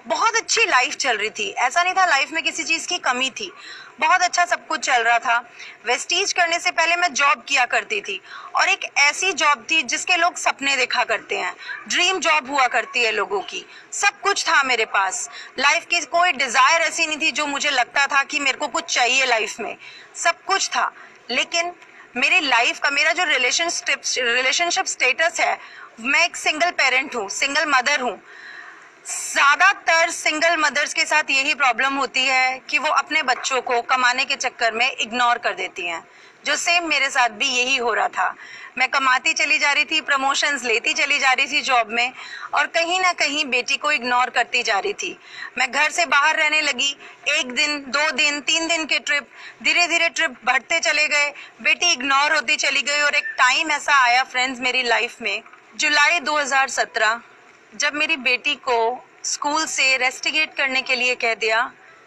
बहुत अच्छी लाइफ चल रही थी, ऐसा नहीं था लाइफ में किसी चीज़ की कमी थी, बहुत अच्छा सब कुछ चल रहा था। वेस्टीज करने से पहले मैं जॉब किया करती थी, और एक ऐसी जॉब थी जिसके लोग सपने देखा करते हैं, ड्रीम जॉब हुआ करती है लोगों की। सब कुछ था मेरे पास, लाइफ की कोई डिज़ायर ऐसी नहीं थी जो मुझे लगता था कि मेरे को कुछ चाहिए लाइफ में, सब कुछ था। लेकिन मेरी लाइफ का मेरा जो रिलेशनशिप स्टेटस है, मैं एक सिंगल पेरेंट हूँ, सिंगल मदर हूँ। ज़्यादातर सिंगल मदर्स के साथ यही प्रॉब्लम होती है कि वो अपने बच्चों को कमाने के चक्कर में इग्नोर कर देती हैं, जो सेम मेरे साथ भी यही हो रहा था। मैं कमाती चली जा रही थी, प्रमोशंस लेती चली जा रही थी जॉब में, और कहीं ना कहीं बेटी को इग्नोर करती जा रही थी। मैं घर से बाहर रहने लगी, 1 दिन 2 दिन 3 दिन के ट्रिप, धीरे धीरे ट्रिप बढ़ते चले गए, बेटी इग्नोर होती चली गई। और एक टाइम ऐसा आया फ्रेंड्स मेरी लाइफ में, जुलाई 2017, जब मेरी बेटी को स्कूल से रेस्टिगेट करने के लिए कह दिया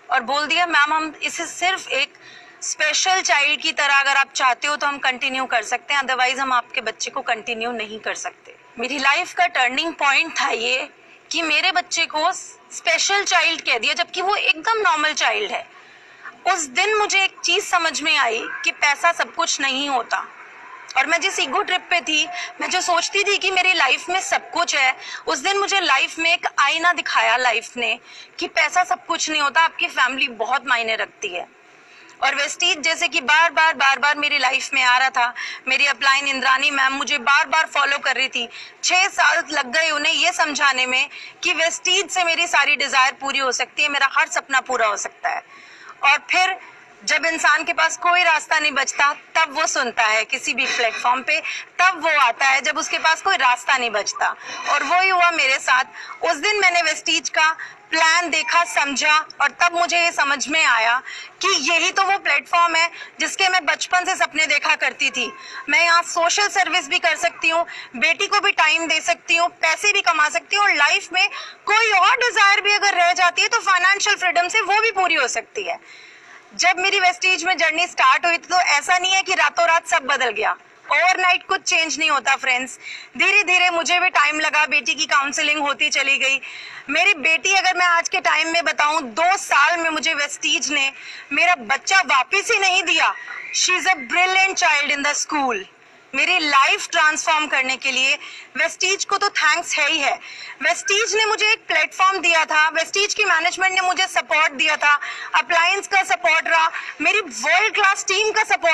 और बोल दिया मैम हम इसे सिर्फ एक स्पेशल चाइल्ड की तरह अगर आप चाहते हो तो हम कंटिन्यू कर सकते हैं, अदरवाइज हम आपके बच्चे को कंटिन्यू नहीं कर सकते। मेरी लाइफ का टर्निंग पॉइंट था ये कि मेरे बच्चे को स्पेशल चाइल्ड कह दिया जबकि वो एकदम नॉर्मल चाइल्ड है। उस दिन मुझे एक चीज समझ में आई कि पैसा सब कुछ नहीं होता, और मैं जिस ईगो ट्रिप पे थी, मैं जो सोचती थी कि मेरी लाइफ में सब कुछ है, उस दिन मुझे लाइफ में एक आईना दिखाया लाइफ ने कि पैसा सब कुछ नहीं होता, आपकी फैमिली बहुत मायने रखती है। और वेस्टीज जैसे कि बार बार मेरी लाइफ में आ रहा था, मेरी अपलाइन इंद्रानी मैम मुझे बार बार फॉलो कर रही थी। 6 साल लग गए उन्हें ये समझाने में कि वेस्टीज से मेरी सारी डिजायर पूरी हो सकती है, मेरा हर सपना पूरा हो सकता है। और फिर जब इंसान के पास कोई रास्ता नहीं बचता, तब वो सुनता है किसी भी प्लेटफॉर्म पे, तब वो आता है जब उसके पास कोई रास्ता नहीं बचता। और वही हुआ मेरे साथ। उस दिन मैंने वेस्टीज का प्लान देखा, समझा, और तब मुझे ये समझ में आया कि यही तो वो प्लेटफॉर्म है जिसके मैं बचपन से सपने देखा करती थी। मैं यहाँ सोशल सर्विस भी कर सकती हूँ, बेटी को भी टाइम दे सकती हूँ, पैसे भी कमा सकती हूँ, और लाइफ में कोई और डिजायर भी अगर रह जाती है तो फाइनेंशियल फ्रीडम से वो भी पूरी हो सकती है। जब मेरी वेस्टीज में जर्नी स्टार्ट हुई तो ऐसा नहीं है कि रातों रात सब बदल गया, ओवरनाइट कुछ चेंज नहीं होता फ्रेंड्स। धीरे धीरे मुझे भी टाइम लगा, बेटी की काउंसलिंग होती चली गई। मेरी बेटी, अगर मैं आज के टाइम में बताऊं, 2 साल में मुझे वेस्टीज ने मेरा बच्चा वापस ही नहीं दिया। She is a brilliant child in the school. मेरी लाइफ ट्रांसफॉर्म करने के लिए वेस्टीज को तो थैंक्स है ही है। वेस्टीज ने मुझे एक प्लेटफॉर्म दिया था, वेस्टीज की मैनेजमेंट ने मुझे सपोर्ट दिया था, अप्लायंस का सपोर्ट रहा, मेरी वर्ल्ड क्लास टीम का सपोर्ट